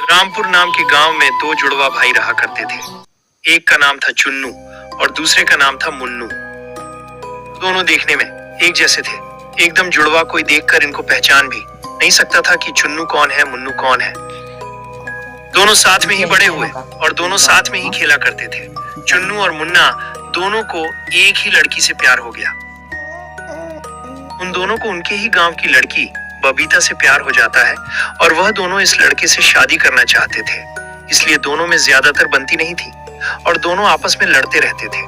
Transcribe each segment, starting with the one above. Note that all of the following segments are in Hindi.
रामपुर नाम के गांव में दो जुड़वा भाई रहा करते थे। एक का नाम था चुन्नू और दूसरे का नाम था मुन्नू। दोनों देखने में एक जैसे थे। एकदम जुड़वा कोई देखकर इनको पहचान भी नहीं सकता था कि चुन्नू कौन है, मुन्नू कौन है। दोनों साथ में ही बड़े हुए और दोनों साथ में ही खेला करते थे। चुन्नू और मुन्ना दोनों को एक ही लड़की से प्यार हो गया। उन दोनों को उनके ही गांव की लड़की बबीता से प्यार हो जाता है और वह दोनों इस लड़के से शादी करना चाहते थे। इसलिए दोनों में ज्यादातर बनती नहीं थी और दोनों आपस में लड़ते रहते थे।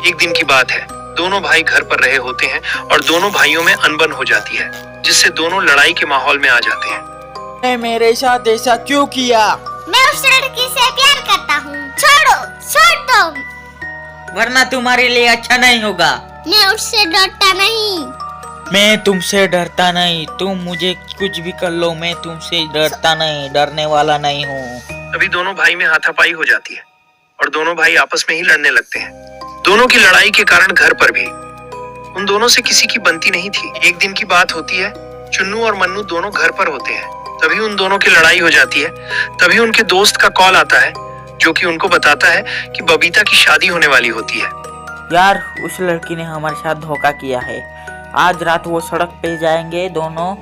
एक दिन की बात है, दोनों भाई घर पर रहे होते हैं और दोनों भाइयों में अनबन हो जाती है, जिससे दोनों लड़ाई के माहौल में आ जाते हैं। मेरे साथ ऐसा क्यों किया? मैं उस लड़की से प्यार करता हूँ। छोड़ो, छोड़ दो, वरना तुम्हारे लिए अच्छा नहीं होगा। मैं उससे डरता नहीं। मैं तुमसे डरता नहीं। तुम मुझे कुछ भी कर लो, मैं तुमसे डरता नहीं, डरने वाला नहीं हूँ। तभी दोनों भाई में हाथापाई हो जाती है और दोनों भाई आपस में ही लड़ने लगते हैं। दोनों की लड़ाई के कारण घर पर भी उन दोनों से किसी की बनती नहीं थी। एक दिन की बात होती है, चुन्नू और मन्नू दोनों घर पर होते हैं। तभी उन दोनों की लड़ाई हो जाती है। तभी उनके दोस्त का कॉल आता है, जो कि उनको बताता है कि बबीता की शादी होने वाली होती है। यार, उस लड़की ने हमारे साथ धोखा किया है। आज रात वो सड़क पे जाएंगे दोनों,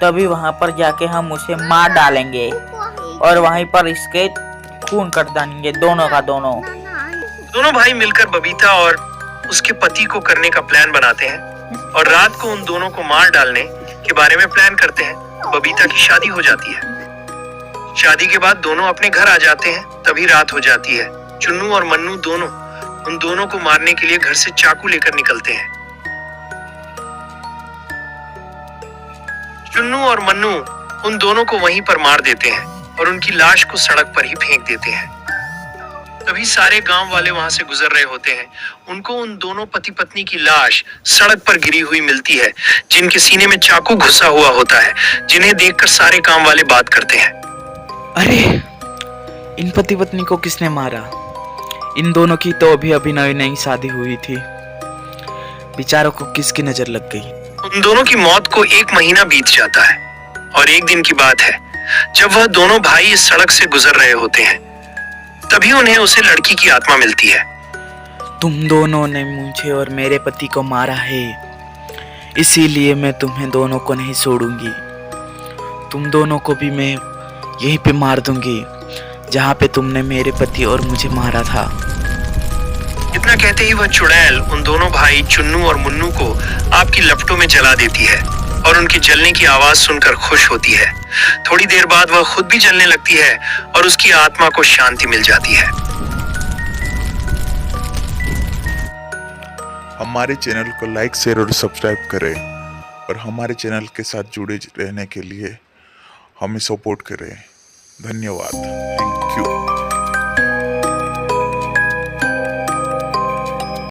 तभी वहाँ पर जाके हम उसे मार डालेंगे और वहीं पर इसके खून कर देंगे, दोनों का दोनों। दोनों भाई मिलकर बबीता और उसके पति को करने का प्लान बनाते हैं और रात को उन दोनों को मार डालने के बारे में प्लान करते हैं। बबीता की शादी हो जाती है। शादी के बाद दोनों अपने घर आ जाते हैं। तभी रात हो जाती है। चुन्नू और मन्नू दोनों उन दोनों को मारने के लिए घर से चाकू लेकर निकलते हैं। चुन्नू और मन्नू उन दोनों को वहीं पर मार देते हैं और उनकी लाश को सड़क पर ही फेंक देते हैं। तभी सारे गांव वाले वहां से गुजर रहे होते हैं। उनको उन दोनों पति पत्नी की लाश सड़क पर गिरी हुई मिलती है, जिनके सीने में चाकू घुसा हुआ होता है, जिन्हें देखकर सारे गांव वाले बात करते हैं। अरे, इन पति पत्नी को किसने मारा? इन दोनों की तो अभी नई नई शादी हुई थी। बेचारों को किसकी नजर लग गई? उन दोनों की मौत को 1 महीना बीत जाता है और एक दिन की बात है, जब वह दोनों भाई इस सड़क से गुजर रहे होते हैं, तभी उन्हें उसे लड़की की आत्मा मिलती है। तुम दोनों ने मुझे और मेरे पति को मारा है, इसीलिए मैं तुम्हें दोनों को नहीं छोड़ूंगी। तुम दोनों को भी मैं यहीं पे मार दूंगी, जहाँ पे तुमने मेरे पति और मुझे मारा था। इतना कहते ही वह चुड़ैल उन दोनों भाई चुन्नू और मुन्नू को आपकी लपटों में जला देती है और उनकी जलने की आवाज सुनकर खुश होती है। थोड़ी देर बाद वह खुद भी जलने लगती है और उसकी आत्मा को शांति मिल जाती है। हमारे चैनल को लाइक, शेयर और सब्सक्राइब करें और हमारे चैनल के साथ जुड़े रहने के लिए हमें सपोर्ट करें। धन्यवाद।